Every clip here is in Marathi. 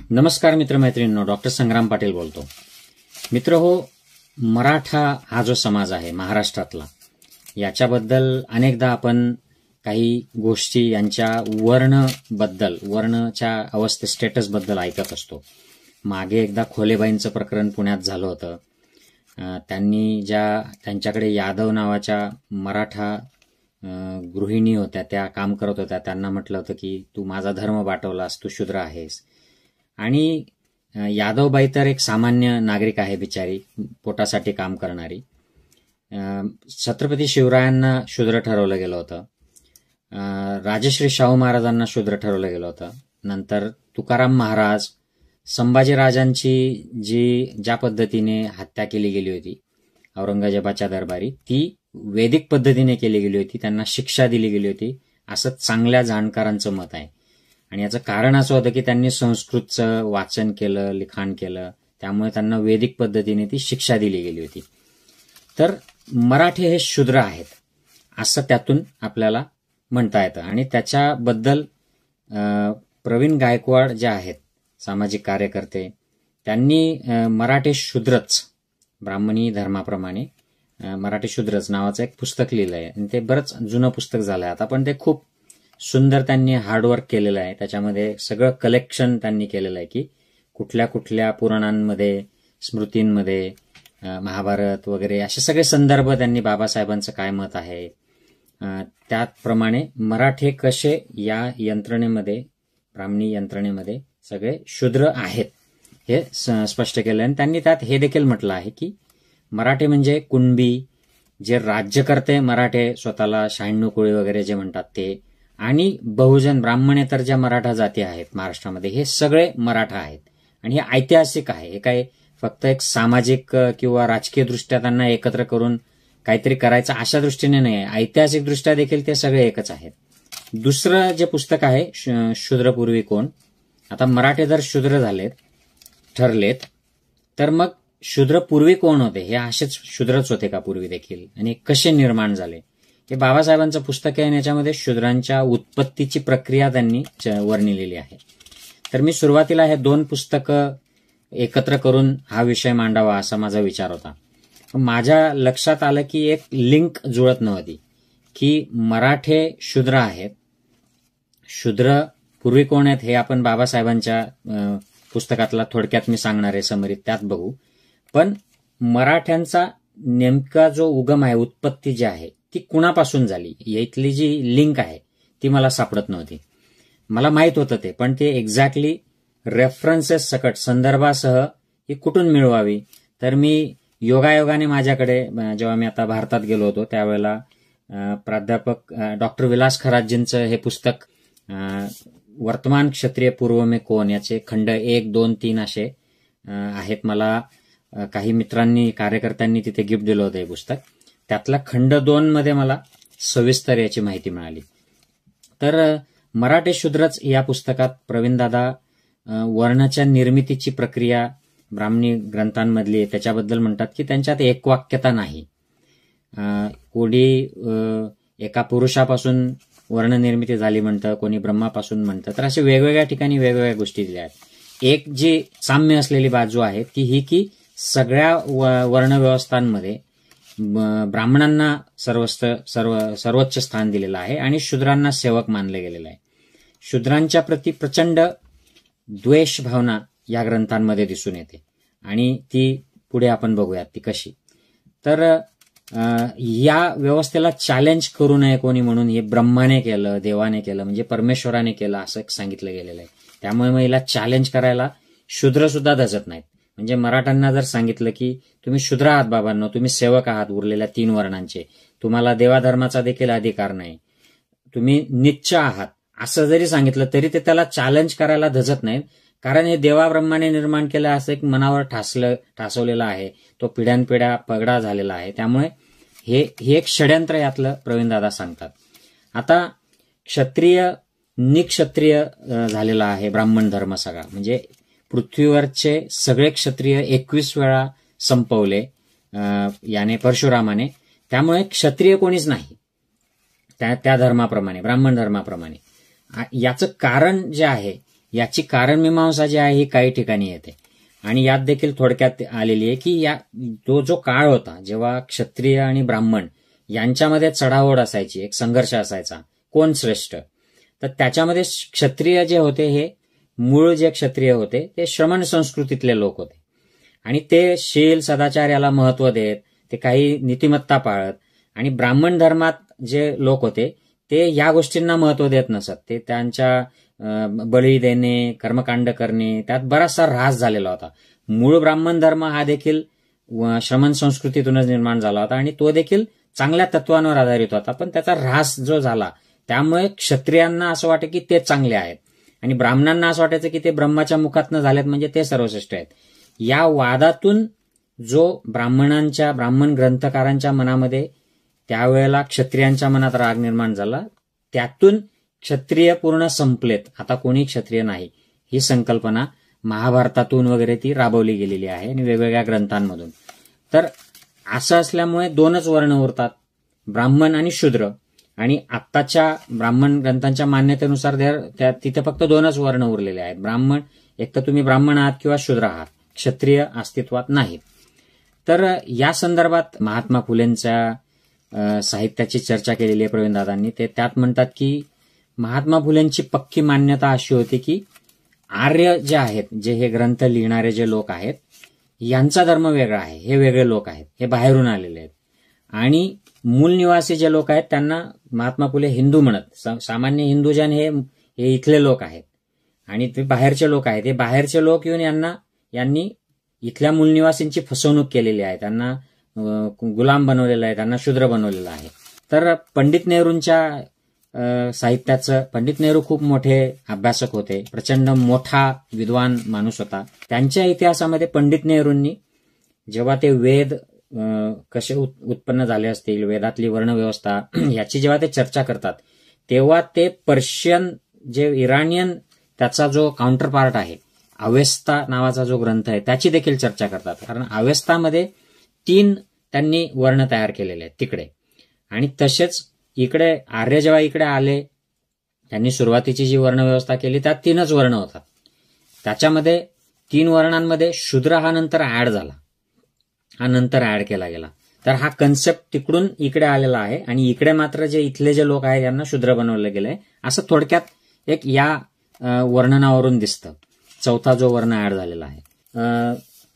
नमस्कार मित्रमैत्रिणींनो, डॉक्टर संग्राम पाटील बोलतो. मित्र हो, मराठा हा जो समाज आहे महाराष्ट्रातला, याच्याबद्दल अनेकदा आपण काही गोष्टी यांच्या वर्णच्या अवस्थे स्टेटसबद्दल ऐकत असतो. मागे एकदा खोलेबाईंचं प्रकरण पुण्यात झालं होतं. त्यांच्याकडे यादव नावाच्या मराठा गृहिणी होत्या, त्या काम करत होत्या. त्यांना म्हटलं होतं की तू माझा धर्म वाटवलास, तू शूद्र आहेस. आणि यादवबाई तर एक सामान्य नागरिक आहे, बिचारी पोटासाठी काम करणारी. छत्रपती शिवरायांना शूद्र ठरवलं गेलं होतं. राजश्री शाहू महाराजांना शूद्र ठरवलं गेलं होतं. नंतर तुकाराम महाराज, संभाजीराजांची ज्या पद्धतीने हत्या केली गेली होती औरंगजेबाच्या दरबारी, ती वैदिक पद्धतीने केली गेली होती. त्यांना शिक्षा दिली गेली होती, असं चांगल्या जाणकारांचं मत आहे. आणि याचं कारण असं होतं की त्यांनी संस्कृतचं वाचन केलं, लिखाण केलं, त्यामुळे त्यांना वैदिक पद्धतीने ती शिक्षा दिली गेली होती. तर मराठे हे शूद्र आहेत असं त्यातून आपल्याला म्हणता येतं. आणि त्याच्याबद्दल प्रवीण गायकवाड जे आहेत सामाजिक कार्यकर्ते, त्यांनी मराठे शूद्रच, ब्राह्मणी धर्माप्रमाणे मराठे शूद्रच नावाचं एक पुस्तक लिहिलं आहे. आणि ते बरंच जुनं पुस्तक झालं आहे आता, पण ते खूप सुंदर त्यांनी हार्डवर्क केलेलं आहे. त्याच्यामध्ये सगळं कलेक्शन त्यांनी केलेलं आहे की कुठल्या कुठल्या पुराणांमध्ये, स्मृतींमध्ये, महाभारत वगैरे असे सगळे संदर्भ त्यांनी, बाबासाहेबांचं काय मत आहे त्याप्रमाणे मराठे कसे या यंत्रणेमध्ये, ब्राह्मणी यंत्रणेमध्ये सगळे शूद्र आहेत हे स्पष्ट केलं. आणि त्यांनी त्यात हे देखील म्हटलं आहे की मराठे म्हणजे कुणबी, जे राज्यकर्ते मराठे, स्वतःला 96 कोळी वगैरे जे म्हणतात ते, आणि बहुजन ब्राह्मणेतर ज्या मराठा जाती आहेत महाराष्ट्रामध्ये, हे सगळे मराठा आहेत. आणि हे ऐतिहासिक आहे. हे काय फक्त एक सामाजिक किंवा राजकीय दृष्ट्या त्यांना एकत्र करून काहीतरी करायचं अशा दृष्टीने नाही आहे. ऐतिहासिक दृष्ट्या देखील ते सगळे एकच आहेत. दुसरं जे पुस्तक आहे शूद्रपूर्वी कोण, आता मराठे जर शूद्र ठरलेत तर मग शूद्रपूर्वी कोण होते, हे असेच शूद्रच होते का पूर्वी देखील, आणि कसे निर्माण झाले, हे बाबासाहेबांचं पुस्तक आहे. आणि याच्यामध्ये शूद्रांच्या उत्पत्तीची प्रक्रिया त्यांनी वर्णिलेली आहे. तर मी सुरुवातीला हे 2 पुस्तकं एकत्र करून हा विषय मांडावा असा माझा विचार होता. माझ्या लक्षात आलं की एक लिंक जुळत नव्हती की मराठे शूद्र आहेत, शूद्र पूर्वी कोण आहेत हे आपण बाबासाहेबांच्या पुस्तकातला थोडक्यात मी सांगणार आहे, समरीत त्यात बघू. पण मराठ्यांचा नेमका जो उगम आहे, उत्पत्ती जी आहे ती कुणापासून झाली, यातली जी लिंक आहे ती मला सापडत नव्हती. मला माहित होतं ते, पण ते एक्झॅक्टली रेफरन्सेस सकट, संदर्भासह ही कुठून मिळवावी. तर मी योगायोगाने माझ्याकडे, जेव्हा मी आता भारतात गेलो होतो त्यावेळेला प्राध्यापक डॉक्टर विलास खराजींचं हे पुस्तक वर्तमान क्षत्रिय पूर्व में कोण, याचे खंड 1, 2, 3 असे आहेत. मला काही मित्रांनी, कार्यकर्त्यांनी तिथे गिफ्ट दिलं होतं हे पुस्तक. त्यातला खंड 2 मध्ये मला सविस्तर याची माहिती मिळाली. तर मराठे शूद्रच या पुस्तकात प्रवीणदादा वर्णाच्या निर्मितीची प्रक्रिया ब्राह्मणी ग्रंथांमधली त्याच्याबद्दल म्हणतात की त्यांच्यात एकवाक्यता नाही. कोणी एका पुरुषापासून वर्णनिर्मिती झाली म्हणतं, कोणी ब्रह्मापासून म्हणतं. तर असे वेगवेगळ्या ठिकाणी वेगवेगळ्या गोष्टी दिल्या आहेत. एक जी साम्य असलेली बाजू आहे ती ही की सगळ्या वर्णव्यवस्थांमध्ये ब्राह्मणांना सर्वोच्च स्थान दिलेलं आहे आणि शूद्रांना सेवक मानले गेलेलं आहे. शूद्रांच्या प्रती प्रचंड द्वेष भावना या ग्रंथांमध्ये दिसून येते आणि ती पुढे आपण बघूयात ती कशी. तर या व्यवस्थेला चॅलेंज करू नये कोणी म्हणून हे ब्रह्माने केलं, देवाने केलं, म्हणजे परमेश्वराने केलं असं सांगितलं गेलेलं आहे. त्यामुळे मग हिला चॅलेंज करायला शूद्र सुद्धा धजत नाहीत. म्हणजे मराठ्यांना जर सांगितलं की तुम्ही शूद्र आहात बाबांनो, तुम्ही सेवक आहात उरलेल्या 3 वर्णांचे, तुम्हाला देवाधर्माचा देखील अधिकार नाही, तुम्ही नीच आहात, असं जरी सांगितलं तरी ते त्याला चॅलेंज करायला धजत नाहीत. कारण हे देवाब्रह्माने निर्माण केलं असं एक मनावर ठासवलेलं आहे, तो पिढ्यानपिढ्या पगडा झालेला आहे. त्यामुळे हे एक षड्यंत्र यातलं प्रवीणदादा सांगतात. आता क्षत्रिय निक्षत्रिय झालेला आहे ब्राह्मण धर्म सगळा, म्हणजे पृथ्वीवरचे सगळे क्षत्रिय 21 वेळा संपवले याने, परशुरामाने. त्यामुळे क्षत्रिय कोणीच नाही त्या धर्माप्रमाणे, ब्राह्मण धर्माप्रमाणे. याचं कारण जे आहे, याची कारणमीमांसा जी आहे ही काही ठिकाणी येते आणि यात देखील थोडक्यात आलेली आहे की तो जो काळ होता जेव्हा क्षत्रिय आणि ब्राह्मण यांच्यामध्ये चढाओढ असायची, एक संघर्ष असायचा, कोण श्रेष्ठ. तर त्याच्यामध्ये क्षत्रिय जे होते हे मूळ जे क्षत्रिय होते ते श्रमण संस्कृतीतले लोक होते आणि ते शील सदाचार याला महत्व देत, ते काही नीतिमत्ता पाळत. आणि ब्राह्मण धर्मात जे लोक होते ते या गोष्टींना महत्व देत नसत. ते त्यांच्या बळी देणे, कर्मकांड करणे, त्यात बराचसा ऱ्हास झालेला होता. मूळ ब्राह्मण धर्म हा देखील श्रमण संस्कृतीतूनच निर्माण झाला होता आणि तो देखील चांगल्या तत्वांवर आधारित होता, पण त्याचा ऱ्हास जो झाला त्यामुळे क्षत्रियांना असं वाटतं की ते चांगले आहेत आणि ब्राह्मणांना असं वाटायचं की ते ब्रह्माच्या मुखातनं झालेत म्हणजे ते सर्वश्रेष्ठ आहेत. या वादातून जो ब्राह्मण ग्रंथकारांच्या मनामध्ये त्यावेळेला क्षत्रियांच्या मनात राग निर्माण झाला, त्यातून क्षत्रिय पूर्ण संपलेत, आता कोणी क्षत्रिय नाही, ही संकल्पना महाभारतातून वगैरे ती राबवली गेलेली आहे आणि वेगवेगळ्या ग्रंथांमधून. तर असं असल्यामुळे दोनच वर्ण उरतात, ब्राह्मण आणि शूद्र. आणि आत्ताच्या ब्राह्मण ग्रंथांच्या मान्यतेनुसार तिथे फक्त दोनच वर्ण उरलेले आहेत. ब्राह्मण, एक तर तुम्ही ब्राह्मण आहात किंवा शूद्र आहात, क्षत्रिय अस्तित्वात नाहीत. तर या संदर्भात महात्मा फुलेंच्या साहित्याची चर्चा केलेली आहे प्रवीणदादांनी. ते त्यात म्हणतात की महात्मा फुलेंची पक्की मान्यता अशी होती की आर्य जे आहेत, जे हे ग्रंथ लिहिणारे जे लोक आहेत, यांचा धर्म वेगळा आहे, हे वेगळे लोक आहेत, हे बाहेरून आलेले आहेत. आणि मूल निवासी जे लोक आहेत त्यांना महात्मा फुले हिंदू म्हणत. सामान्य हिंदूजन हे इथले लोक आहेत आणि ते बाहेरचे लोक आहेत. हे बाहेरचे लोक येऊन यांनी इथल्या मूलनिवासींची फसवणूक केलेली आहे, त्यांना गुलाम बनवलेला आहे, त्यांना शूद्र बनवलेलं आहे. तर पंडित नेहरूंच्या साहित्याचं, पंडित नेहरू खूप मोठे अभ्यासक होते, प्रचंड मोठा विद्वान माणूस होता. त्यांच्या इतिहासामध्ये पंडित नेहरूंनी जेव्हा ते वेद कसे उत्पन्न झाले असतील, वेदातली वर्णव्यवस्था याची जेव्हा ते चर्चा करतात तेव्हा ते पर्शियन जे इराणियन त्याचा जो काउंटर पार्ट आहे, अवेस्ता नावाचा जो ग्रंथ आहे, त्याची देखील चर्चा करतात. कारण अवेस्तामध्ये 3 त्यांनी वर्ण तयार केलेले आहेत तिकडे. आणि तसेच इकडे आर्य जेव्हा इकडे आले, त्यांनी सुरुवातीची जी वर्णव्यवस्था केली त्यात 3च वर्ण होतात. त्याच्यामध्ये 3 वर्णांमध्ये शूद्र हा नंतर ऍड झाला, हा नंतर ऍड केला गेला. तर हा कन्सेप्ट तिकडून इकडे आलेला आहे आणि इकडे मात्र जे इथले जे लोक आहेत यांना शूद्र बनवलं गेलंय, असं थोडक्यात एक या वर्णनावरून दिसतं. 4था जो वर्ण ऍड झालेला आहे.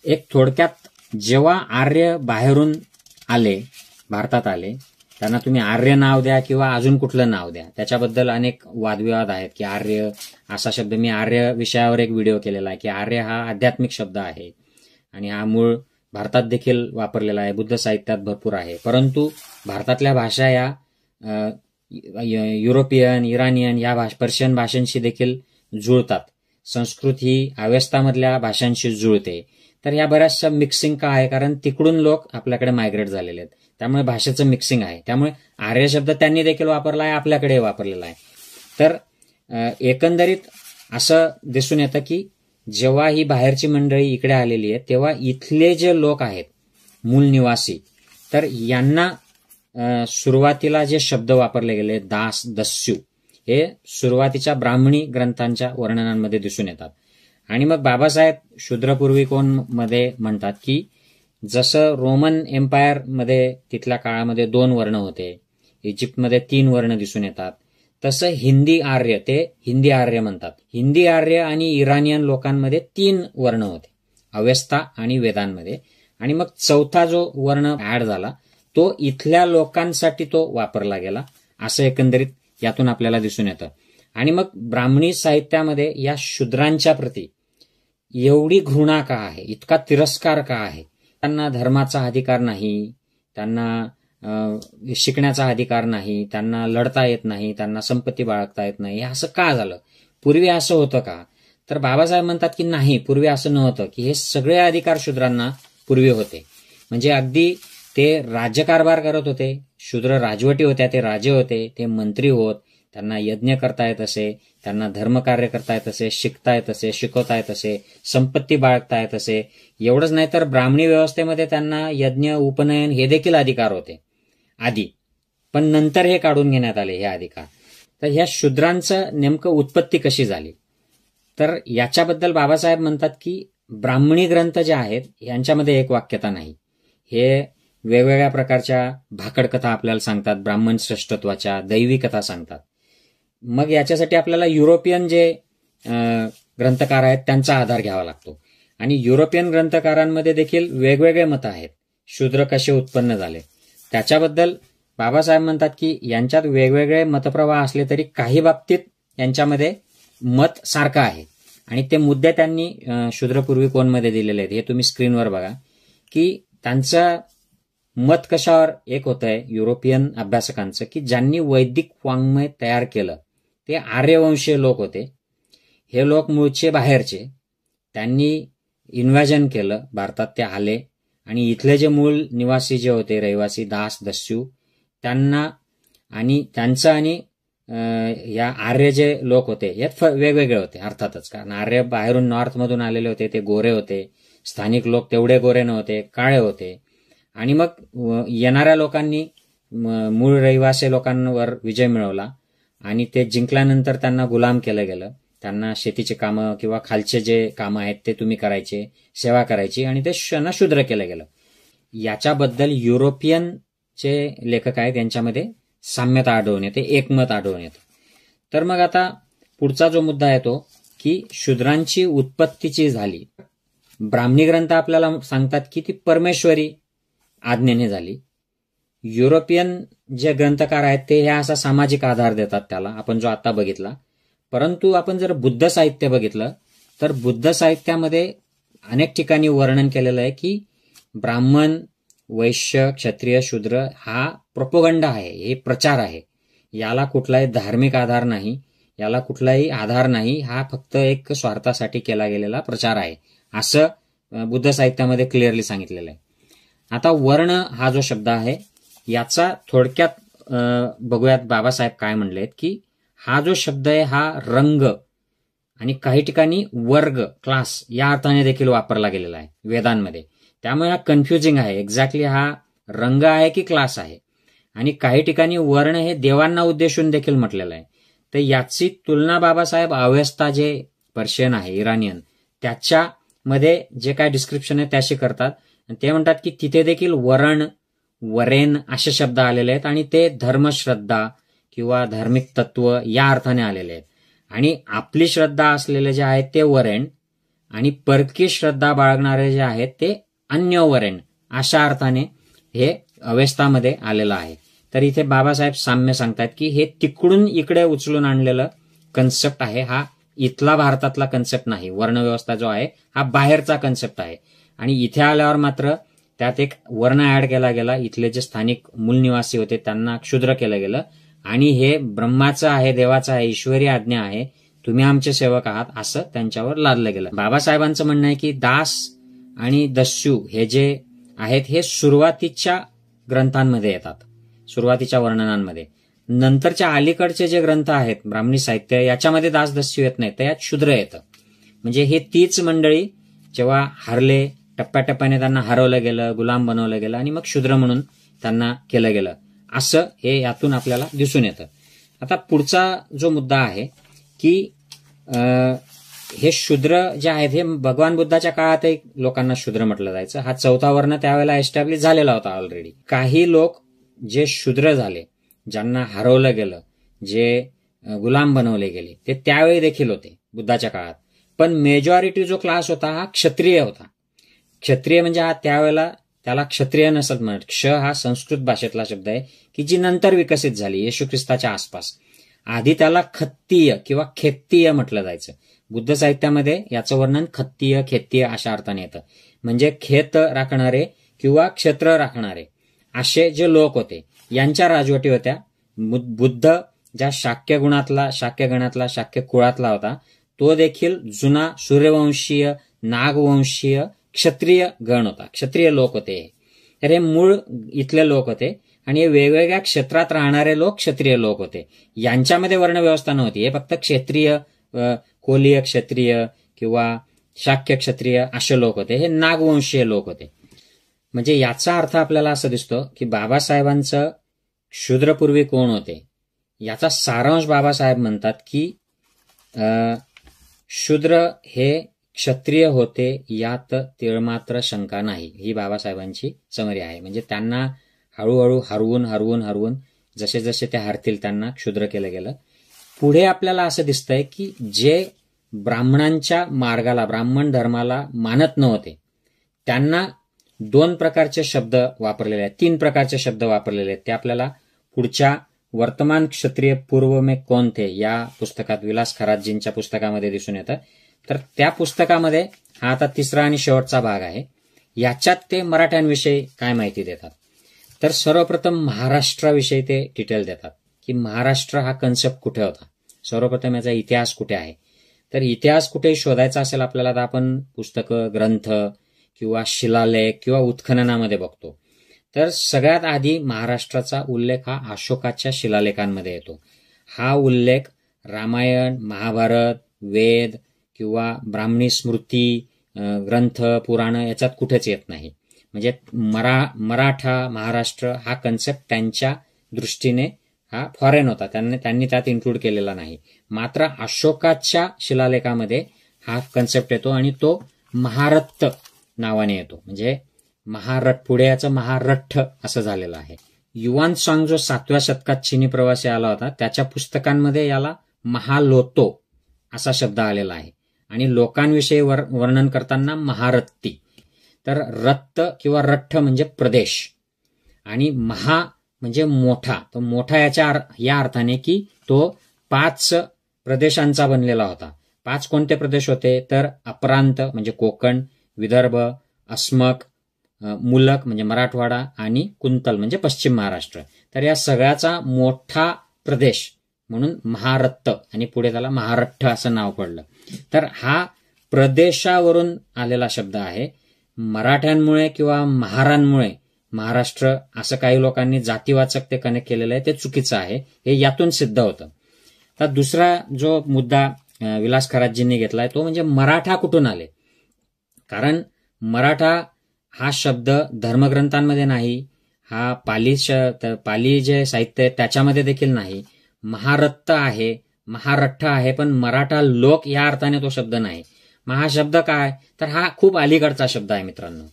एक थोडक्यात जेव्हा आर्य बाहेरून आले, भारतात आले, त्यांना तुम्ही आर्य नाव द्या किंवा अजून कुठलं नाव द्या, त्याच्याबद्दल अनेक वादविवाद आहेत की आर्य असा शब्द, मी आर्य विषयावर एक व्हिडिओ केलेला आहे की आर्य हा आध्यात्मिक शब्द आहे आणि हा मूळ भारतात देखील वापरलेला आहे, बुद्ध साहित्यात भरपूर आहे. परंतु भारतातल्या भाषा या युरोपियन, इराणियन या पर्शियन भाषांशी देखील जुळतात. संस्कृत ही अवेस्तामधल्या भाषांशी जुळते. तर या बऱ्याचशा मिक्सिंग का आहे, कारण तिकडून लोक आपल्याकडे मायग्रेट झालेले आहेत, त्यामुळे भाषेचं मिक्सिंग आहे. त्यामुळे आर्य शब्द त्यांनी देखील वापरला आहे, आपल्याकडे वापरलेला आहे. तर एकंदरीत असं दिसून येतं की जेव्हा ही बाहेरची मंडळी इकडे आलेली आहे तेव्हा इथले जे लोक आहेत मूल निवासी, तर यांना सुरुवातीला जे शब्द वापरले गेले दास, दस्यू, हे सुरुवातीच्या ब्राह्मणी ग्रंथांच्या वर्णनांमध्ये दिसून येतात. आणि मग बाबासाहेब शूद्रपूर्वी कोण मध्ये म्हणतात की जसं रोमन एम्पायरमध्ये तिथल्या काळामध्ये 2 वर्ण होते, इजिप्तमध्ये 3 वर्ण दिसून येतात, तसं हिंदी आर्य, ते हिंदी आर्य म्हणतात, हिंदी आर्य आणि इराणियन लोकांमध्ये 3 वर्ण होते अवेस्ता आणि वेदांमध्ये. आणि मग 4था जो वर्ण ऍड झाला तो इथल्या लोकांसाठी तो वापरला गेला, असं एकंदरीत यातून आपल्याला दिसून येतं. आणि मग ब्राह्मणी साहित्यामध्ये या शूद्रांच्या प्रती एवढी घृणा का आहे, इतका तिरस्कार का आहे? त्यांना धर्माचा अधिकार नाही, त्यांना शिकण्याचा अधिकार नाही, त्यांना लढता येत नाही, त्यांना संपत्ती बाळगता येत नाही, असं का झालं? पूर्वी असं होतं का? तर बाबासाहेब म्हणतात की नाही, पूर्वी असं नव्हतं, की हे सगळे अधिकार शूद्रांना पूर्वी होते. म्हणजे अगदी ते राज्यकारभार करत होते, शूद्र राजवटी होत्या, ते राजे होते, ते मंत्री होत, त्यांना यज्ञ करता येत असे, त्यांना धर्मकार्य करता येत असे, शिकता येत असे, शिकवता येत असे, संपत्ती बाळगता येत असे. एवढंच नाही तर ब्राह्मणी व्यवस्थेमध्ये त्यांना यज्ञ, उपनयन हे देखील अधिकार होते आधी, पण नंतर हे काढून घेण्यात आले हे अधिकार. तर ह्या शूद्रांचं नेमकं उत्पत्ती कशी झाली? तर याच्याबद्दल बाबासाहेब म्हणतात की ब्राह्मणी ग्रंथ जे आहेत यांच्यामध्ये एक वाक्यता नाही. हे वेगवेगळ्या प्रकारच्या भाकड कथा आपल्याला सांगतात, ब्राह्मण श्रेष्ठत्वाच्या, दैवी कथा सांगतात. मग याच्यासाठी आपल्याला युरोपियन जे ग्रंथकार आहेत त्यांचा आधार घ्यावा लागतो. आणि युरोपियन ग्रंथकारांमध्ये देखील वेगवेगळे मतं आहेत. शूद्र कसे उत्पन्न झाले त्याच्याबद्दल बाबासाहेब म्हणतात की यांच्यात वेगवेगळे मतप्रवाह असले तरी काही बाबतीत यांच्यामध्ये मत सारखं आहे. आणि ते मुद्दे त्यांनी शूद्रपूर्वी कोणमध्ये दिलेले आहेत हे तुम्ही स्क्रीनवर बघा की त्यांचं मत कशावर एक होतंय युरोपियन अभ्यासकांचं की ज्यांनी वैदिक वाङ्मय तयार केलं ते आर्यवंशीय लोक होते. हे लोक मूळचे बाहेरचे, त्यांनी इन्व्हॅजन केलं, भारतात ते आले आणि इथले जे मूळ निवासी जे होते रहिवासी दास दस्यू त्यांना आणि त्यांचं आणि या आर्य जे लोक होते यात वेगवेगळे होते अर्थातच, कारण आर्य बाहेरून नॉर्थमधून आलेले होते, ते गोरे होते, स्थानिक लोक तेवढे गोरे नव्हते, काळे होते. आणि मग येणाऱ्या लोकांनी मूळ रहिवासी लोकांवर विजय मिळवला आणि ते जिंकल्यानंतर त्यांना गुलाम केलं गेलं. त्यांना शेतीचे कामं किंवा खालचे जे कामं आहेत ते तुम्ही करायचे, सेवा करायची आणि ते त्यांना शूद्र केलं गेलं. याच्याबद्दल युरोपियन जे लेखक आहेत यांच्यामध्ये साम्यता आढळून येते, एकमत आढळून येतं. तर मग आता पुढचा जो मुद्दा येतो की शूद्रांची उत्पत्तीची झाली. ब्राह्मणी ग्रंथ आपल्याला सांगतात की ती परमेश्वरी आज्ञेने झाली. युरोपियन जे ग्रंथकार आहेत ते ह्या असा सामाजिक आधार देतात त्याला, आपण जो आता बघितला. परंतु आपण जर बुद्ध साहित्य बघितलं तर बुद्ध साहित्यामध्ये अनेक ठिकाणी वर्णन केलेलं आहे की ब्राह्मण, वैश्य, क्षत्रिय, शूद्र हा प्रोपोगंडा आहे, हे प्रचार आहे. याला कुठलाही धार्मिक आधार नाही, याला कुठलाही आधार नाही, हा फक्त एक स्वार्थासाठी केला गेलेला प्रचार आहे, असं बुद्ध साहित्यामध्ये क्लिअरली सांगितलेलं आहे. आता वर्ण हा जो शब्द आहे याचा थोडक्यात बघूयात बाबासाहेब काय म्हणलेत की हा जो शब्द आहे हा रंग आणि काही ठिकाणी वर्ग, क्लास या अर्थाने देखील वापरला गेलेला आहे वेदांमध्ये. त्यामुळे हा कन्फ्युजिंग आहे, एक्झॅक्टली हा रंग आहे की क्लास आहे. आणि काही ठिकाणी वर्ण हे देवांना उद्देशून देखील म्हटलेलं आहे. तर याची तुलना बाबासाहेब अवेस्ता जे पर्शियन आहे, इराणियन, त्याच्यामध्ये जे काय डिस्क्रिप्शन आहे त्याशी करतात. ते म्हणतात की तिथे देखील वरण, वरेन असे शब्द आलेले आहेत आणि ते धर्मश्रद्धा किंवा धार्मिक तत्व या अर्थाने आलेले आहेत. आणि आपली श्रद्धा असलेले जे आहेत ते वरेण आणि परकी श्रद्धा बाळगणारे जे आहेत ते अन्य वरेण अशा अर्थाने हे अवेस्तामध्ये आलेलं आहे. तर इथे बाबासाहेब साम्य सांगतात की हे तिकडून इकडे उचलून आणलेलं कन्सेप्ट आहे, हा इथला भारतातला कन्सेप्ट नाही. वर्णव्यवस्था जो आहे हा बाहेरचा कन्सेप्ट आहे आणि इथे आल्यावर मात्र त्यात एक वर्ण ऍड केला गेला. इथले जे स्थानिक मूल निवासी होते त्यांना क्षुद्र केलं गेलं आणि हे ब्रह्माचं आहे, देवाचं आहे, ईश्वरी आज्ञा आहे, तुम्ही आमचे सेवक आहात असं त्यांच्यावर लादलं गेलं. बाबासाहेबांचं म्हणणं आहे की दास आणि दस्यू हे जे आहेत हे सुरुवातीच्या ग्रंथांमध्ये येतात, सुरुवातीच्या वर्णनांमध्ये. नंतरच्या अलीकडचे जे ग्रंथ आहेत ब्राह्मणी साहित्य याच्यामध्ये दास दस्यू येत नाही, तर यात शूद्र येतं. म्हणजे हे तीच मंडळी जेव्हा हरले, टप्प्याटप्प्याने त्यांना हरवलं गेलं, गुलाम बनवलं गेलं आणि मग शूद्र म्हणून त्यांना केलं गेलं, असं हे यातून आपल्याला दिसून येतं. आता पुढचा जो मुद्दा आहे की हे शूद्र जे आहेत हे भगवान बुद्धाच्या काळातही लोकांना शूद्र म्हटलं जायचं. हा चौथा वर्ण त्यावेळेला एस्टॅब्लिश झालेला होता ऑलरेडी. काही लोक जे शूद्र झाले, ज्यांना हरवलं गेलं, जे गुलाम बनवले गेले, ते त्यावेळी देखील होते बुद्धाच्या काळात. पण मेजॉरिटी जो क्लास होता हा क्षत्रिय होता. क्षत्रिय म्हणजे हा त्यावेळेला त्याला क्षत्रिय नसत म्हणत. क्ष हा संस्कृत भाषेतला शब्द आहे की जी नंतर विकसित झाली येशू ख्रिस्ताच्या आसपास. आधी त्याला खत्तीय किंवा खेत्तीय म्हटलं जायचं. बुद्ध साहित्यामध्ये याचं वर्णन खत्तीय, खेत्तीय अशा अर्थाने येतं. म्हणजे खेत राखणारे किंवा क्षेत्र राखणारे असे जे लोक होते यांच्या राजवटी होत्या. बुद्ध ज्या शाक्य गणातला शाक्य कुळातला होता तो देखील जुना सूर्यवंशीय, नागवंशीय क्षत्रिय गण होता, क्षत्रिय लोक होते. तर हे मूळ इथले लोक होते आणि हे वेगवेगळ्या क्षेत्रात राहणारे लोक क्षत्रिय लोक होते. यांच्यामध्ये वर्णव्यवस्था नव्हती. हे फक्त क्षेत्रिय, कोलीय क्षत्रिय किंवा शाक्य क्षत्रिय असे लोक होते. हे नागवंशीय लोक होते. म्हणजे याचा अर्थ आपल्याला असं दिसतो की बाबासाहेबांचं शूद्रपूर्वी कोण होते याचा सारांश बाबासाहेब म्हणतात की शूद्र हे क्षत्रिय होते यात तिळमात्र शंका नाही, ही बाबासाहेबांची समरी आहे. म्हणजे त्यांना हळूहळू हरवून जसे जसे ते हरतील त्यांना क्षुद्र केलं गेलं. पुढे आपल्याला असं दिसतंय की जे ब्राह्मणांच्या मार्गाला, ब्राह्मण धर्माला मानत नव्हते त्यांना 2 प्रकारचे शब्द वापरलेले आहेत, 3 प्रकारचे शब्द वापरलेले आहेत. ते आपल्याला पुढच्या वर्तमान क्षत्रिय पूर्व में कौन थे या पुस्तकात, विलास खरातजींच्या पुस्तकामध्ये दिसून येतं. तर त्या पुस्तकामध्ये हा आता 3रा आणि शेवटचा भाग आहे. याच्यात ते मराठ्यांविषयी काय माहिती देतात. तर सर्वप्रथम महाराष्ट्राविषयी ते डिटेल देतात की महाराष्ट्र हा कन्सेप्ट कुठे होता, सर्वप्रथम याचा इतिहास कुठे आहे. तर इतिहास कुठे शोधायचा असेल आपल्याला तर आपण पुस्तकं, ग्रंथ किंवा शिलालेख किंवा उत्खननामध्ये बघतो. तर सगळ्यात आधी महाराष्ट्राचा उल्लेख हा अशोकाच्या शिलालेखांमध्ये येतो. हा उल्लेख रामायण, महाभारत, वेद किंवा ब्राह्मणी स्मृती, ग्रंथ, पुराण याच्यात कुठेच येत नाही. म्हणजे मराठा, महाराष्ट्र हा कन्सेप्ट त्यांच्या दृष्टीने हा फॉरेन होता, त्यांनी त्यात इन्क्लूड केलेला नाही. मात्र अशोकाच्या शिलालेखामध्ये हा कन्सेप्ट येतो आणि तो महारत्त नावाने येतो. म्हणजे पुढे याचं महारठ्ठ असं झालेलं आहे. युवान सांग जो 7व्या शतकात चीनी प्रवासी आला होता त्याच्या पुस्तकांमध्ये याला महालोतो असा शब्द आलेला आहे आणि लोकांविषयी वर्णन करताना महारत्ती. तर रत्त किंवा रठ्ठ म्हणजे प्रदेश आणि महा म्हणजे मोठा. तो मोठा या अर्थाने की तो 5 प्रदेशांचा बनलेला होता. 5 कोणते प्रदेश होते तर अपरांत म्हणजे कोकण, विदर्भ, अस्मक, मुलक म्हणजे मराठवाडा आणि कुंतल म्हणजे पश्चिम महाराष्ट्र. तर या सगळ्याचा मोठा प्रदेश म्हणून महारत्त आणि पुढे त्याला महारठ्ठ असं नाव पडलं. तर हा प्रदेशावरून आलेला शब्द आहे. मराठ्यांमुळे किंवा महारांमुळे महाराष्ट्र असं काही लोकांनी जातीवाचक ते कनेक्ट केलेलं आहे, ते चुकीचं आहे, हे यातून सिद्ध होतं. तर दुसरा जो मुद्दा विलास खरातजींनी घेतलाय तो म्हणजे मराठा कुठून आले. कारण मराठा हा शब्द धर्मग्रंथांमध्ये नाही, हा पाली जे साहित्य आहे त्याच्यामध्ये देखील नाही. महारत्त आहे, महारठ्ठ आहे, पण मराठा लोक या अर्थाने तो शब्द नाही. मग हा शब्द काय तर हा खूप अलीकडचा शब्द आहे मित्रांनो.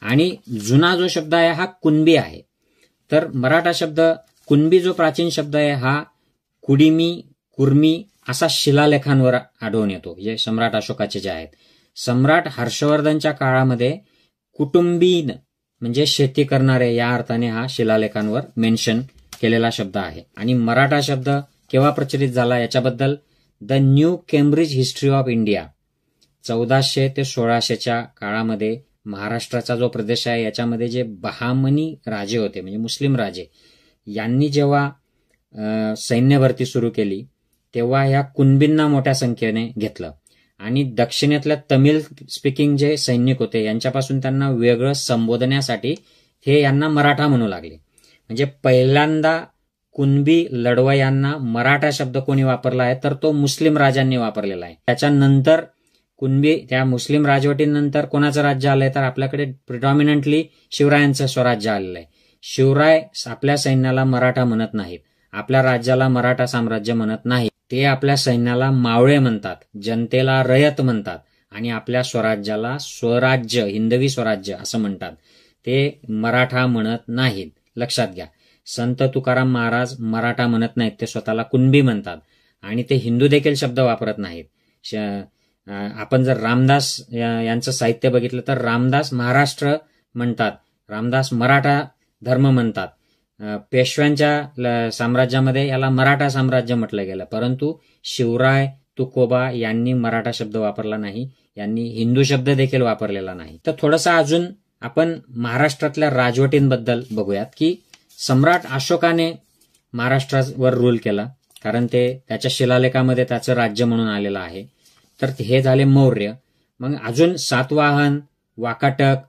आणि जुना जो शब्द आहे हा कुणबी आहे. तर मराठा शब्द कुणबी जो प्राचीन शब्द आहे हा कुडिमी, कुर्मी असा शिलालेखांवर आढळून येतो, जे सम्राट अशोकाचे जे आहेत. सम्राट हर्षवर्धनच्या काळामध्ये कुटुंबीन म्हणजे शेती करणारे या अर्थाने हा शिलालेखांवर मेन्शन केलेला शब्द आहे. आणि मराठा शब्द केव्हा प्रचलित झाला याच्याबद्दल the new Cambridge history of India 1400 ते 1600च्या काळामध्ये महाराष्ट्राचा जो प्रदेश आहे याच्यामध्ये जे बहामनी राजे होते म्हणजे मुस्लिम राजे, यांनी जेव्हा सैन्य भरती सुरू केली तेव्हा ह्या कुणबींना मोठ्या संख्येने घेतलं आणि दक्षिणेतल्या तमिळ स्पीकिंग जे सैनिक होते यांच्यापासून त्यांना वेगळं संबोधण्यासाठी हे यांना मराठा म्हणू लागले. म्हणजे पहिल्यांदा कुणबी लढवयांना मराठा शब्द कोणी वापरला आहे तर तो मुस्लिम राजांनी वापरलेला आहे. त्याच्यानंतर कुणबी त्या मुस्लिम राजवटीनंतर कोणाचं राज्य आलंय तर आपल्याकडे प्रिडॉमिनंटली शिवरायांचं स्वराज्य आलेलं आहे. शिवराय आपल्या सैन्याला मराठा म्हणत नाहीत, आपल्या राज्याला मराठा साम्राज्य म्हणत नाहीत. ते आपल्या सैन्याला मावळे म्हणतात, जनतेला रयत म्हणतात आणि आपल्या स्वराज्याला स्वराज्य, हिंदवी स्वराज्य असं म्हणतात. ते मराठा म्हणत नाहीत, लक्षात घ्या. संत तुकाराम महाराज मराठा म्हणत नाहीत, ते स्वतःला कुणबी म्हणतात आणि ते हिंदू देखील शब्द वापरत नाहीत. आपण जर रामदास यांचं साहित्य बघितलं तर रामदास महाराष्ट्र म्हणतात, रामदास मराठा धर्म म्हणतात. पेशव्यांच्या साम्राज्यामध्ये याला मराठा साम्राज्य म्हटलं गेलं, परंतु शिवराय, तुकोबा यांनी मराठा शब्द वापरला नाही, यांनी हिंदू शब्द देखील वापरलेला नाही. तर थोडंसं अजून आपण महाराष्ट्रातल्या राजवटींबद्दल बघूयात की सम्राट अशोकाने महाराष्ट्रावर रूल केला, कारण ते त्याच्या शिलालेखामध्ये त्याचं राज्य म्हणून आलेलं आहे. तर हे झाले मौर्य. मग अजून सातवाहन, वाकाटक,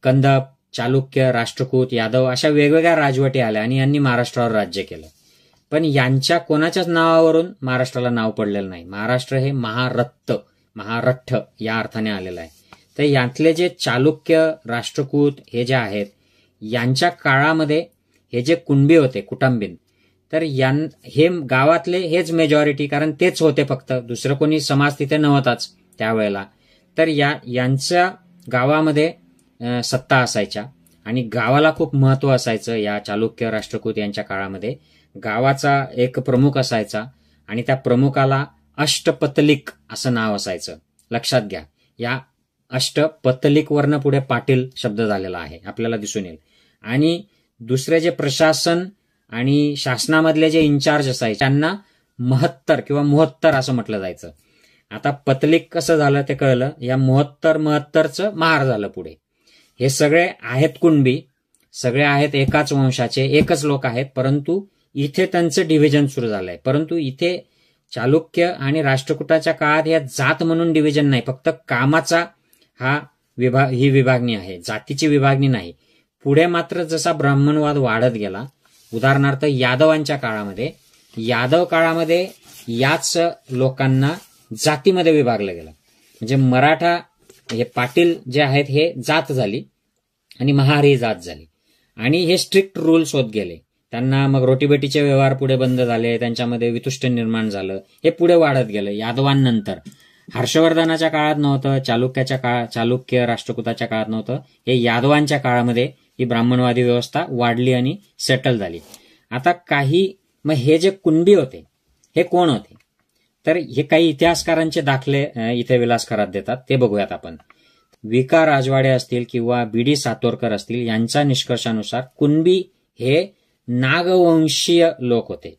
कंदप, चालुक्य, राष्ट्रकूट, यादव अशा वेगवेगळ्या राजवटी आल्या आणि यांनी महाराष्ट्रावर राज्य केलं. पण यांच्या कोणाच्याच नावावरून महाराष्ट्राला नाव पडलेलं नाही. महाराष्ट्र हे महारठ्ठ या अर्थाने आलेलं आहे. तर यातले जे चालुक्य, राष्ट्रकूट हे जे आहेत यांच्या काळामध्ये हे जे कुणबी होते, कुटुंबीन, तर हे गावातले हेच मेजॉरिटी, कारण तेच होते फक्त, दुसरं कोणी समाज तिथे नव्हताच त्यावेळेला. तर यांच्या गावामध्ये सत्ता असायच्या आणि गावाला खूप महत्व असायचं. या चालुक्य राष्ट्रकूट यांच्या काळामध्ये गावाचा एक प्रमुख असायचा आणि त्या प्रमुखाला अष्टपतलिक असं नाव असायचं. लक्षात घ्या, या अष्टपतलिक वरनं पुढे पाटील शब्द झालेला आहे, आपल्याला दिसून येईल. आणि दुसरे जे प्रशासन आणि शासनामधले जे इन्चार्ज असायचे त्यांना महत्तर किंवा मोहत्तर असं म्हटलं जायचं. आता पतलिक कसं झालं ते कळलं. या महत्तरचं महार झालं पुढे. हे सगळे आहेत कुणबी, सगळे आहेत एकाच वंशाचे, एकच लोक आहेत, परंतु इथे त्यांचं डिव्हिजन सुरू झालंय. परंतु इथे चालुक्य आणि राष्ट्रकूटाच्या काळात या जात म्हणून डिव्हिजन नाही, फक्त कामाचा ही विभागणी आहे, जातीची विभागणी नाही. पुढे मात्र जसा ब्राह्मणवाद वाढत गेला, उदाहरणार्थ यादव काळामध्ये याच लोकांना जातीमध्ये विभागलं गेलं. म्हणजे मराठा हे पाटील जे आहेत हे जात झाली आणि महार ही जात झाली आणि हे स्ट्रिक्ट रूल्स होत गेले. त्यांना मग रोटीबेटीचे व्यवहार पुढे बंद झाले, त्यांच्यामध्ये वितुष्ट निर्माण झालं. हे पुढे वाढत गेलं यादवांनंतर. हर्षवर्धनाच्या काळात नव्हतं, चालुक्य राष्ट्रकूटाच्या काळात नव्हतं, हे यादवांच्या काळामध्ये ही ब्राह्मणवादी व्यवस्था वाढली आणि सेटल झाली. आता मग हे जे कुणबी होते हे कोण होते, तर हे काही इतिहासकारांचे दाखले इथे विलासकारात देतात, ते बघूयात आपण. विका राजवाडे असतील किंवा बी.डी. सातोरकर असतील, यांच्या निष्कर्षानुसार कुणबी हे नागवंशीय लोक होते.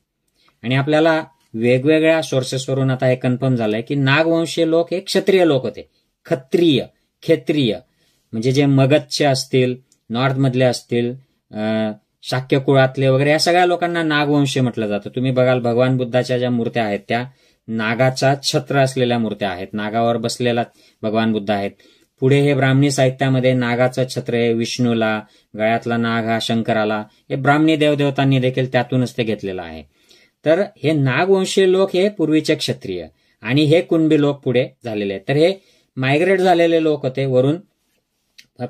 आणि आपल्याला वेगवेगळ्या सोर्सेसवरून आता हे कन्फर्म झालंय की नागवंशीय लोक हे क्षत्रिय लोक होते. खेत्रिय म्हणजे जे मगधचे असतील, नॉर्थमधले असतील, शाक्य कुळातले वगैरे, या सगळ्या लोकांना नागवंशीय म्हटलं जातं. तुम्ही बघाल भगवान बुद्धाच्या ज्या मूर्त्या आहेत त्या नागाचा छत्र असलेल्या मूर्त्या आहेत, नागावर बसलेला भगवान बुद्ध आहेत. पुढे हे ब्राह्मणी साहित्यामध्ये नागाचं छत्र आहे विष्णूला, गळ्यातला नाग हा शंकराला, हे ब्राह्मणी देवदेवतांनी देखील त्यातूनच ते घेतलेलं आहे. तर हे नागवंशीय लोक हे पूर्वीचे क्षत्रिय आणि हे कुणबी लोक पुढे झालेले आहेत. तर हे मायग्रेट झालेले लोक होते वरून.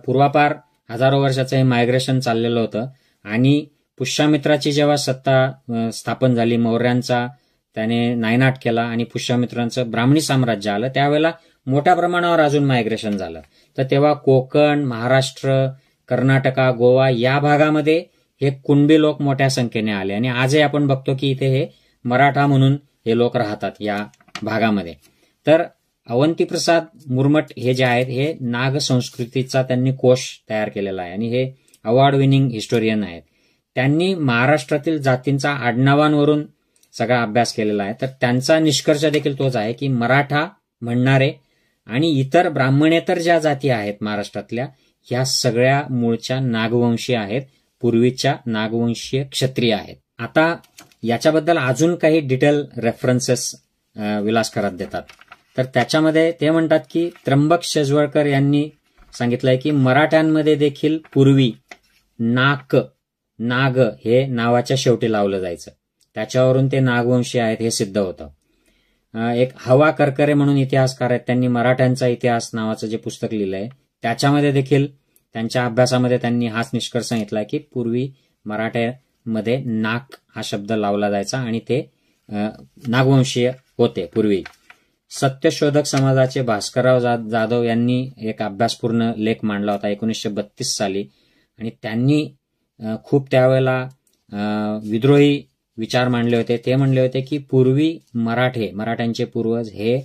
पूर्वापार हजारो वर्षाचं हे मायग्रेशन चाललेलं होतं. आणि पुष्यमित्राची जेव्हा सत्ता स्थापन झाली, मौर्यांचा त्याने नायनाट केला आणि पुष्यमित्रांचं ब्राह्मणी साम्राज्य आलं, त्यावेळेला मोठ्या प्रमाणावर अजून मायग्रेशन झालं. तर तेव्हा कोकण, महाराष्ट्र, कर्नाटका, गोवा या भागामध्ये हे कुणबी लोक मोठ्या संख्येने आले आणि आजही आपण बघतो की इथे हे मराठा म्हणून हे लोक राहतात या भागामध्ये. तर अवंतीप्रसाद मुर्मट हे जे आहेत हे नाग संस्कृतीचा त्यांनी कोश तयार केलेला आहे आणि हे अवॉर्ड विनिंग हिस्टोरियन आहेत. त्यांनी महाराष्ट्रातील जातींचा आडनावांवरून सगळा अभ्यास केलेला आहे. तर त्यांचा निष्कर्ष देखील तोच आहे की मराठा म्हणणारे आणि इतर ब्राह्मणेतर ज्या जाती आहेत महाराष्ट्रातल्या, ह्या सगळ्या मूळच्या नागवंशीय आहेत, पूर्वीच्या नागवंशीय क्षत्रिय आहेत. आता याच्याबद्दल अजून काही डिटेल रेफरन्सेस विलासकारात देतात. तर त्याच्यामध्ये ते म्हणतात की त्र्यंबक शेजवळकर यांनी सांगितलंय की मराठ्यांमध्ये देखील पूर्वी नाग हे नावाच्या शेवटी लावलं जायचं, त्याच्यावरून ते नागवंशी आहेत हे सिद्ध होतं. एक हवा करकरे म्हणून इतिहासकार आहेत, त्यांनी मराठ्यांचा इतिहास नावाचं जे पुस्तक लिहिलंय त्याच्यामध्ये देखील त्यांच्या अभ्यासामध्ये त्यांनी हाच निष्कर्ष सांगितला की पूर्वी मराठ्यामध्ये नाक हा शब्द लावला जायचा आणि ते नागवंशीय होते पूर्वी. सत्यशोधक समाजाचे भास्करराव जाधव यांनी एक अभ्यासपूर्ण लेख मांडला होता 1932 साली आणि त्यांनी खूप त्यावेळेला विद्रोही विचार मांडले होते. ते म्हणले होते की पूर्वी मराठ्यांचे पूर्वज हे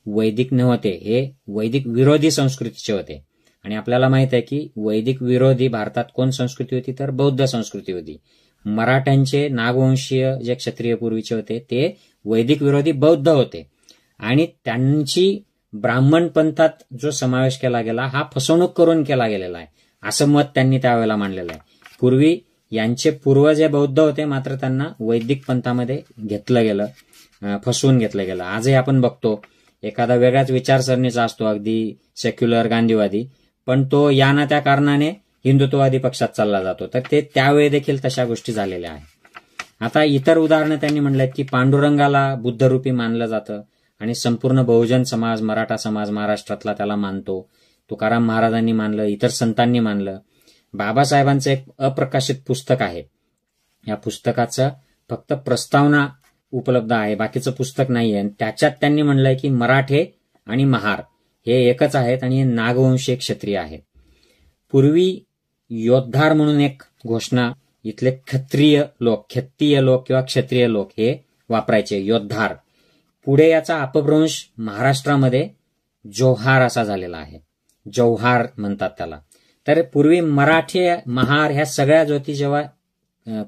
वैदिक नव्हते, हे वैदिक विरोधी संस्कृतीचे होते. आणि आपल्याला माहित आहे की वैदिक विरोधी भारतात कोण संस्कृती होती, तर बौद्ध संस्कृती होती. मराठ्यांचे नागवंशीय जे क्षत्रिय पूर्वीचे होते ते वैदिक विरोधी बौद्ध होते आणि त्यांची ब्राह्मण पंथात जो समावेश केला गेला हा फसवणूक करून केला गेलेला आहे, असं मत त्यांनी त्यावेळेला मांडलेलं आहे. पूर्वी यांचे पूर्वज हे बौद्ध होते, मात्र त्यांना वैदिक पंथामध्ये घेतलं गेलं, फसवून घेतलं गेलं. आजही आपण बघतो एखादा वेगळ्याच विचारसरणीचा असतो, अगदी सेक्युलर गांधीवादी, पण तो या ना त्या कारणाने हिंदुत्ववादी पक्षात चालला जातो. तर ते त्यावेळी देखील तशा गोष्टी झालेल्या आहेत. आता इतर उदाहरणं त्यांनी म्हणलेत की पांडुरंगाला बुद्धरूपी मानलं जातं आणि संपूर्ण बहुजन समाज, मराठा समाज महाराष्ट्रातला त्याला मानतो. तुकाराम महाराजांनी मानलं, इतर संतांनी मानलं. बाबासाहेबांचं एक अप्रकाशित पुस्तक आहे, या पुस्तकाचं फक्त प्रस्तावना उपलब्ध आहे, बाकीचं पुस्तक नाहीये. त्याच्यात त्यांनी म्हणलंय की मराठे आणि महार हे एकच आहेत आणि हे नागवंशीय क्षत्रिय आहेत. पूर्वी योद्धार म्हणून एक घोषणा इथले क्षत्रिय लोक किंवा क्षत्रिय लोक हे वापरायचे, योद्धार. पुढे याचा अपभ्रंश महाराष्ट्रामध्ये जोहार असा झालेला आहे, जौहार म्हणतात त्याला. तर पूर्वी मराठे महार ह्या सगळ्या ज्योती जेव्हा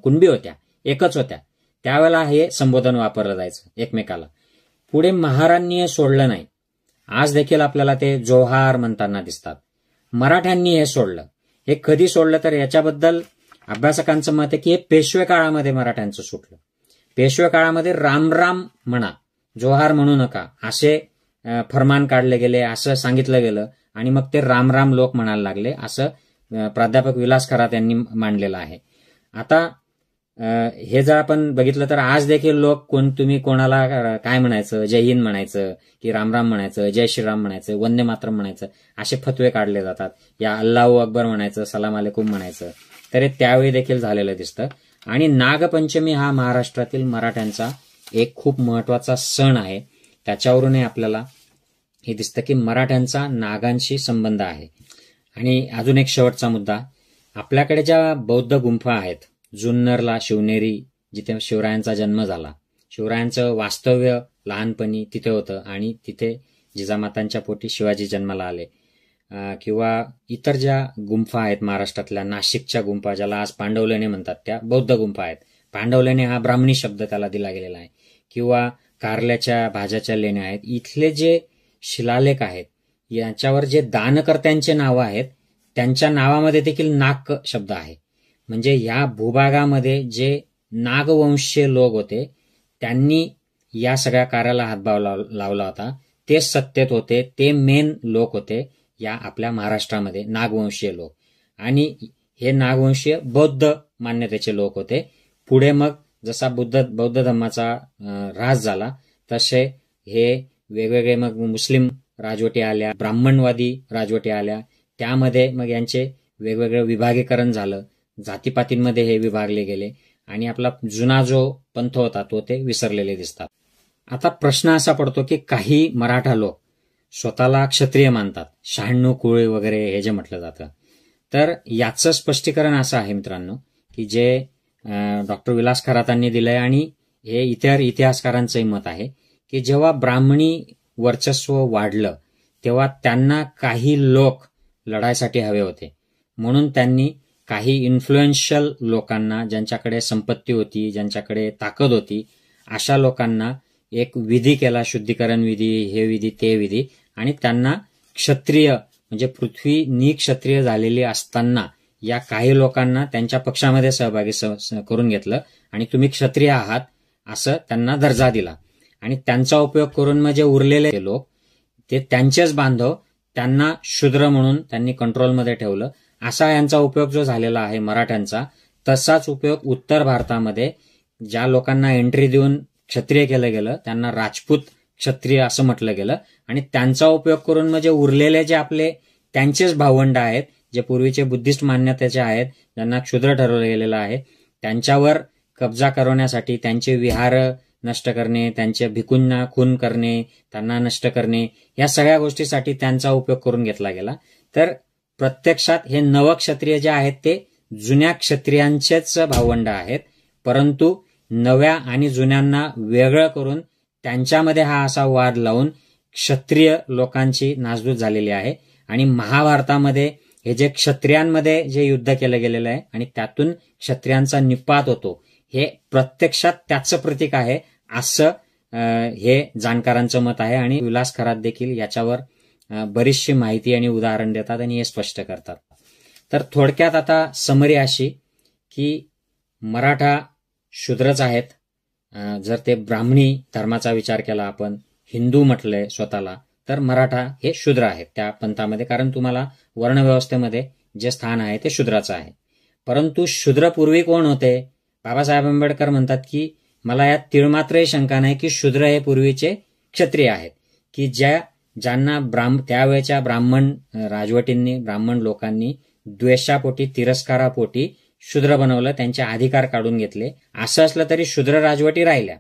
कुणबी होत्या, एकच होत्या, त्यावेळेला हे संबोधन वापरलं जायचं एकमेकाला. पुढे महारांनी हे सोडलं नाही. आज देखील आपल्याला ते जोहार म्हणताना दिसतात. मराठ्यांनी हे सोडलं. हे कधी सोडलं तर याच्याबद्दल अभ्यासकांचं मत आहे की हे पेशवे काळामध्ये मराठ्यांचं सुटलं. पेशवे काळामध्ये राम म्हणा, जोहार म्हणू नका असे फरमान काढले गेले, असं सांगितलं गेलं आणि मग ते राम लोक म्हणायला लागले, असं प्राध्यापक विलास खरात यांनी मांडलेलं आहे. आता हे जर आपण बघितलं तर आज देखील लोक तुम्ही कोणाला काय म्हणायचं, जय हिंद म्हणायचं की राम म्हणायचं, जय श्रीराम म्हणायचं, वंदे मातरम म्हणायचं, असे फतवे काढले जातात. या अल्लाहू अकबर म्हणायचं, सलाम अलेकुम म्हणायचं. तर हे त्यावेळी देखील झालेलं दिसतं. आणि नागपंचमी हा महाराष्ट्रातील मराठ्यांचा एक खूप महत्वाचा सण आहे. त्याच्यावरूनही आपल्याला हे दिसतं की मराठ्यांचा नागांशी संबंध आहे. आणि अजून एक शेवटचा मुद्दा, आपल्याकडे ज्या बौद्ध गुंफा आहेत, जुन्नरला शिवनेरी जिथे शिवरायांचा जन्म झाला, शिवरायांचं वास्तव्य लहानपणी तिथे होतं आणि तिथे जिजामातांच्या पोटी शिवाजी जन्माला आले. किंवा इतर ज्या गुंफा आहेत महाराष्ट्रातल्या, नाशिकच्या गुंफा ज्याला आज पांडवलेणे म्हणतात, त्या बौद्ध गुंफा आहेत. पांडवलेणे हा ब्राह्मणी शब्द त्याला दिला गेलेला आहे. किंवा कारल्याच्या भाज्याच्या लेण्या आहेत. इथले जे शिलालेख आहेत याच्यावर जे दानकर्त्यांचे नावं आहेत त्यांच्या नावामध्ये देखील नाग शब्द आहे. म्हणजे या भूभागामध्ये जे नागवंशीय लोक होते त्यांनी या सगळ्या कार्याला हातभार लावला होता. ते सत्तेत होते, ते मेन लोक होते या आपल्या महाराष्ट्रामध्ये, नागवंशीय लोक. आणि हे नागवंशीय बौद्ध मान्यतेचे लोक होते. पुढे मग जसा बौद्ध धर्माचा ऱ्हास झाला तसे हे वेगवेगळे मग मुस्लिम राजवटी आल्या, ब्राह्मणवादी राजवटी आल्या, त्यामध्ये मग यांचे वेगवेगळे विभागीकरण झालं, जातीपातींमध्ये हे विभागले गेले आणि आपला जुना जो पंथ होता तो ते विसरलेले दिसतात. आता प्रश्न असा पडतो की काही मराठा लोक स्वतःला क्षत्रिय मानतात, 96 कुळे वगैरे हे जे म्हटलं जातं. तर याचं स्पष्टीकरण असं आहे मित्रांनो की जे डॉक्टर विलास खरातांनी दिलंय आणि हे इतर इतिहासकारांचंही मत आहे की जेव्हा ब्राह्मणी वर्चस्व वाढलं तेव्हा त्यांना काही लोक लढायसाठी हवे होते. म्हणून त्यांनी काही इन्फ्लुएन्शियल लोकांना, ज्यांच्याकडे संपत्ती होती, ज्यांच्याकडे ताकद होती, अशा लोकांना एक विधी केला, शुद्धीकरण विधी, हे विधी ते विधी, आणि त्यांना क्षत्रिय म्हणजे पृथ्वी निक्षत्रिय झालेली असताना या काही लोकांना त्यांच्या पक्षामध्ये सहभागी करून घेतलं आणि तुम्ही क्षत्रिय आहात असं त्यांना दर्जा दिला. आणि त्यांचा उपयोग करून म्हणजे उरलेले लोक, ते त्यांचेच बांधव, त्यांना शूद्र म्हणून त्यांनी कंट्रोलमध्ये ठेवलं. असा यांचा उपयोग जो झालेला आहे मराठ्यांचा, तसाच उपयोग उत्तर भारतामध्ये ज्या लोकांना एंट्री देऊन क्षत्रिय केलं गेलं त्यांना राजपूत क्षत्रिय असं म्हटलं गेलं. आणि त्यांचा उपयोग करून म्हणजे उरलेले जे आपले त्यांचेच भावंड आहेत, जे पूर्वीचे बुद्धिस्ट मान्यतेचे आहेत, ज्यांना क्षुद्र ठरवलं गेलेलं आहे, त्यांच्यावर कब्जा करवण्यासाठी त्यांचे विहार नष्ट करणे, त्यांचे भिकूंना खून करणे, त्यांना नष्ट करणे, या सगळ्या गोष्टीसाठी त्यांचा उपयोग करून घेतला गेला. तर प्रत्यक्षात हे नवक्षत्रिय जे आहेत ते जुन्या क्षत्रियांचेच भावंड आहेत, परंतु नव्या आणि जुन्यांना वेगळं करून त्यांच्यामध्ये हा असा वाद लावून क्षत्रिय लोकांची नासधूस झालेली आहे. आणि महाभारतामध्ये हे जे क्षत्रियांमध्ये जे युद्ध केलं गेलेलं आहे आणि त्यातून क्षत्रियांचा निपात होतो, हे प्रत्यक्षात त्याचं प्रतीक आहे असं हे जाणकारांचं मत आहे. आणि विलास खरात देखील याच्यावर बरीचशी माहिती आणि उदाहरण देतात आणि हे स्पष्ट करतात. तर थोडक्यात आता समरी अशी की मराठा शूद्रच आहेत. जर ते ब्राह्मणी धर्माचा विचार केला, आपण हिंदू म्हटलंय स्वतःला, तर मराठा हे शूद्र आहेत त्या पंथामध्ये, कारण तुम्हाला वर्णव्यवस्थेमध्ये जे स्थान आहे ते शूद्राचं आहे. परंतु शूद्र पूर्वी कोण होते? बाबासाहेब आंबेडकर म्हणतात की मला यात तिळमात्रही शंका नाही की शूद्र हे पूर्वीचे क्षत्रिय आहेत, की ज्यांना त्यावेळेच्या ब्राह्मण राजवटींनी, ब्राह्मण लोकांनी द्वेषापोटी, तिरस्कारापोटी शूद्र बनवलं, त्यांचे अधिकार काढून घेतले. असं असलं तरी शूद्र राजवटी राहिल्या.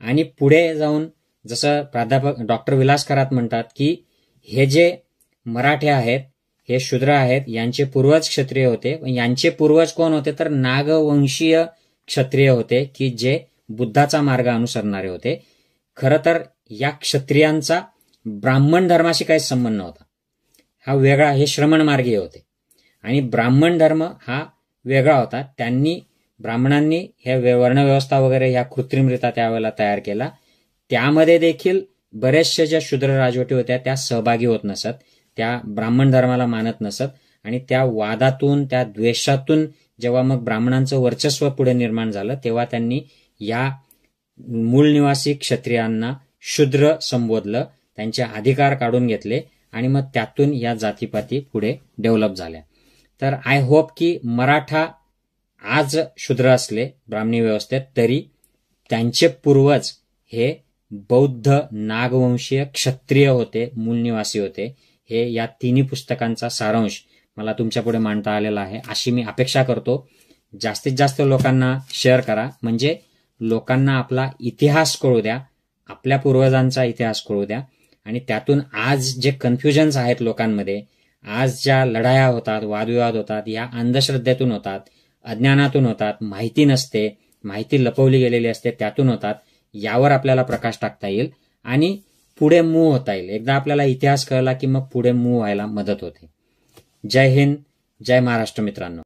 आणि पुढे जाऊन जसं प्राध्यापक डॉक्टर विलास खरात म्हणतात की हे जे मराठे आहेत, हे शूद्र आहेत, यांचे पूर्वज क्षत्रिय होते. यांचे पूर्वज कोण होते तर नागवंशीय क्षत्रिय होते की जे बुद्धाचा मार्ग अनुसरणारे होते. खरं तर या क्षत्रियांचा ब्राह्मण धर्माशी काही संबंध नव्हता. हा वेगळा, हे श्रमण मार्गीय होते. आणि ब्राह्मण धर्म हा वेगळा होता. ब्राह्मणांनी हे वर्णव्यवस्था वगैरे ह्या कृत्रिमरित्या त्यावेळेला तयार केला. त्यामध्ये देखील बरेचशा ज्या शूद्र राजवटी होत्या त्या सहभागी होत नसत, त्या ब्राह्मण धर्माला मानत नसत. आणि त्या वादातून, त्या द्वेषातून जेव्हा मग ब्राह्मणांचं वर्चस्व पुढे निर्माण झालं, तेव्हा त्यांनी या मूळ निवासी क्षत्रियांना शूद्र संबोधलं, त्यांचे अधिकार काढून घेतले आणि मग त्यातून या जातीपाती पुढे डेव्हलप झाल्या. तर आय होप की मराठा आज शूद्र असले ब्राह्मणी व्यवस्थेत तरी त्यांचे पूर्वज हे बौद्ध नागवंशीय क्षत्रिय होते, मूळ निवासी होते. हे या तिन्ही पुस्तकांचा सारांश मला तुमच्या पुढे मांडता आलेला आहे. अशी मी अपेक्षा करतो. जास्तीत जास्त लोकांना शेअर करा, म्हणजे लोकांना आपला इतिहास कळू द्या, आपल्या पूर्वजांचा इतिहास कळू द्या. आणि त्यातून आज जे कन्फ्युजन्स आहेत लोकांमध्ये, आज ज्या लढाया होतात, वादविवाद होतात, या अंधश्रद्धेतून होतात, अज्ञानातून होतात, माहिती नसते, माहिती लपवली गेलेली असते, त्यातून होतात. यावर आपल्याला प्रकाश टाकता येईल आणि पुढे मूव्ह होता येईल. एकदा आपल्याला इतिहास कळला की मग पुढे मूव्ह व्हायला मदत होते. जय हिंद, जय महाराष्ट्र मित्रांनो.